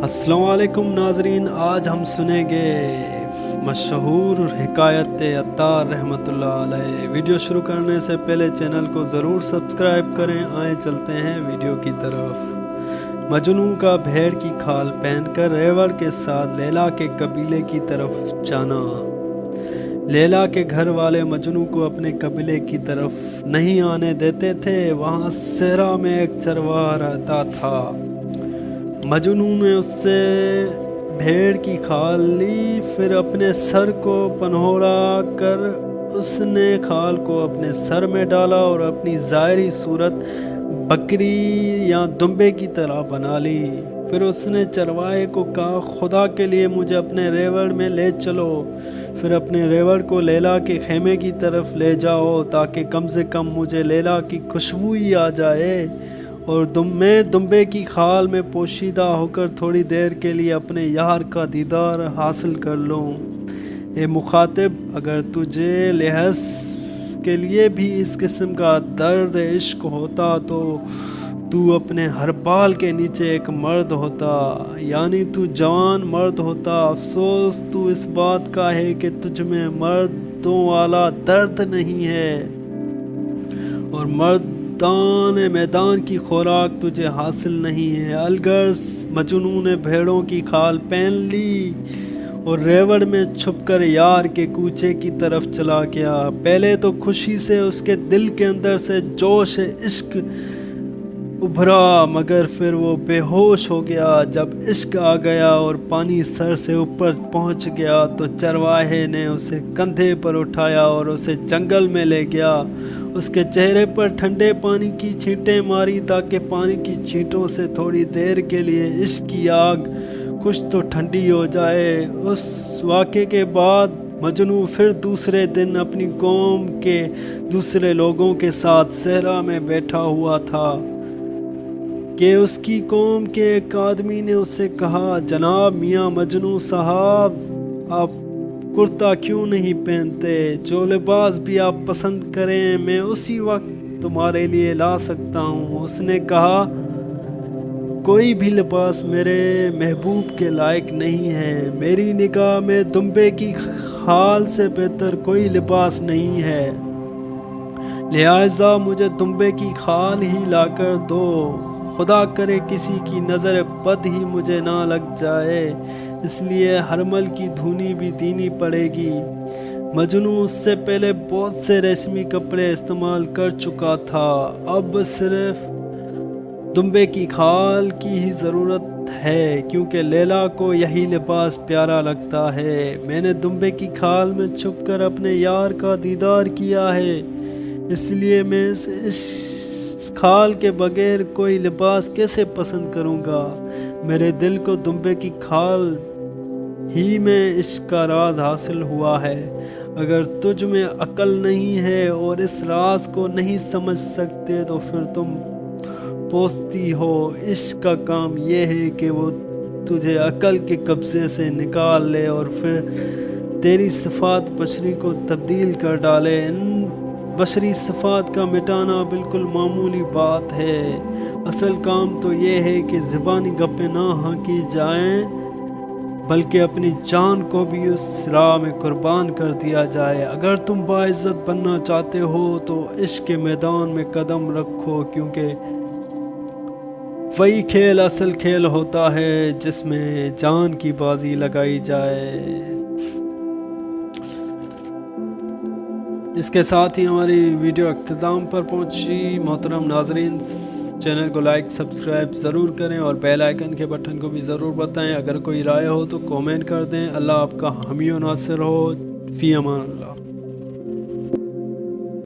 अस्सलाम वालेकुम नाजरीन, आज हम सुनेंगे मशहूर हिकायत अत्तार रहमतुल्लाह अलैह। वीडियो शुरू करने से पहले चैनल को ज़रूर सब्सक्राइब करें। आए चलते हैं वीडियो की तरफ। मजनू का भेड़ की खाल पहनकर रेवड़ के साथ लैला के कबीले की तरफ जाना। लैला के घर वाले मजनू को अपने कबीले की तरफ नहीं आने देते थे। वहाँ सहरा में एक चरवाहा रहता था। मजनू ने उससे भेड़ की खाल ली, फिर अपने सर को पनहोड़ा कर उसने खाल को अपने सर में डाला और अपनी ज़ाहिरी सूरत बकरी या दुम्बे की तरह बना ली। फिर उसने चरवाहे को कहा, खुदा के लिए मुझे अपने रेवड़ में ले चलो। फिर अपने रेवड़ को लैला के खेमे की तरफ ले जाओ ताकि कम से कम मुझे लैला की खुशबू ही आ जाए और मैं दुम्बे की खाल में पोशीदा होकर थोड़ी देर के लिए अपने यार का दीदार हासिल कर लूँ। ए मुखातिब, अगर तुझे लहज़ के लिए भी इस किस्म का दर्द इश्क होता तो तू अपने हर बाल के नीचे एक मर्द होता, यानी तू जवान मर्द होता। अफसोस तू इस बात का है कि तुझ में मर्दों वाला दर्द नहीं है और मैदान की खुराक तुझे हासिल नहीं है। अलगर्ज मजनू ने भेड़ों की खाल पहन ली और रेवड़ में छुपकर यार के कूचे की तरफ चला गया। पहले तो खुशी से उसके दिल के अंदर से जोश इश्क उभरा, मगर फिर वो बेहोश हो गया। जब इश्क आ गया और पानी सर से ऊपर पहुंच गया तो चरवाहे ने उसे कंधे पर उठाया और उसे जंगल में ले गया। उसके चेहरे पर ठंडे पानी की छींटें मारी ताकि पानी की छींटों से थोड़ी देर के लिए इश्क की आग कुछ तो ठंडी हो जाए। उस वाक़े के बाद मजनू फिर दूसरे दिन अपनी कौम के दूसरे लोगों के साथ सहरा में बैठा हुआ था कि उसकी कौम के एक आदमी ने उससे कहा, जनाब मियाँ मजनू साहब, आप कुर्ता क्यों नहीं पहनते? जो लिबास भी आप पसंद करें मैं उसी वक्त तुम्हारे लिए ला सकता हूँ। उसने कहा, कोई भी लिबास मेरे महबूब के लायक नहीं है। मेरी निगाह में दुम्बे की खाल से बेहतर कोई लिबास नहीं है, लिहाजा मुझे दुम्बे की खाल ही लाकर दो। खुदा करे किसी की नज़र बद ही मुझे ना लग जाए, इसलिए हरमल की धुनी भी देनी पड़ेगी। मजनू उससे पहले बहुत से रेशमी कपड़े इस्तेमाल कर चुका था, अब सिर्फ दुम्बे की खाल की ही ज़रूरत है क्योंकि लैला को यही लिबास प्यारा लगता है। मैंने दुम्बे की खाल में छुपकर अपने यार का दीदार किया है, इसलिए मैं इस खाल के बगैर कोई लिबास कैसे पसंद करूँगा। मेरे दिल को दुम्बे की खाल ही में इश्क का राज हासिल हुआ है। अगर तुझ में अक्ल नहीं है और इस राज को नहीं समझ सकते तो फिर तुम पोस्ती हो। इश्क का काम ये है कि वो तुझे अक्ल के कब्जे से निकाल ले और फिर तेरी सिफात बशरी को तब्दील कर डाले। इन बशरी सिफात का मिटाना बिल्कुल मामूली बात है। असल काम तो ये है कि ज़बानी गप्पे ना हाँकी जाएं, बल्कि अपनी जान को भी उस राह में कुर्बान कर दिया जाए। अगर तुम बाइज़्ज़त बनना चाहते हो तो इश्क के मैदान में कदम रखो, क्योंकि वही खेल असल खेल होता है जिसमें जान की बाजी लगाई जाए। इसके साथ ही हमारी वीडियो अख्ताम पर पहुंची। मोहतरम नाजरीन, चैनल को लाइक सब्सक्राइब ज़रूर करें और बेल आइकन के बटन को भी ज़रूर बताएं। अगर कोई राय हो तो कमेंट कर दें। अल्लाह आपका हामी और नासिर हो। फ़ी अमान अल्लाह।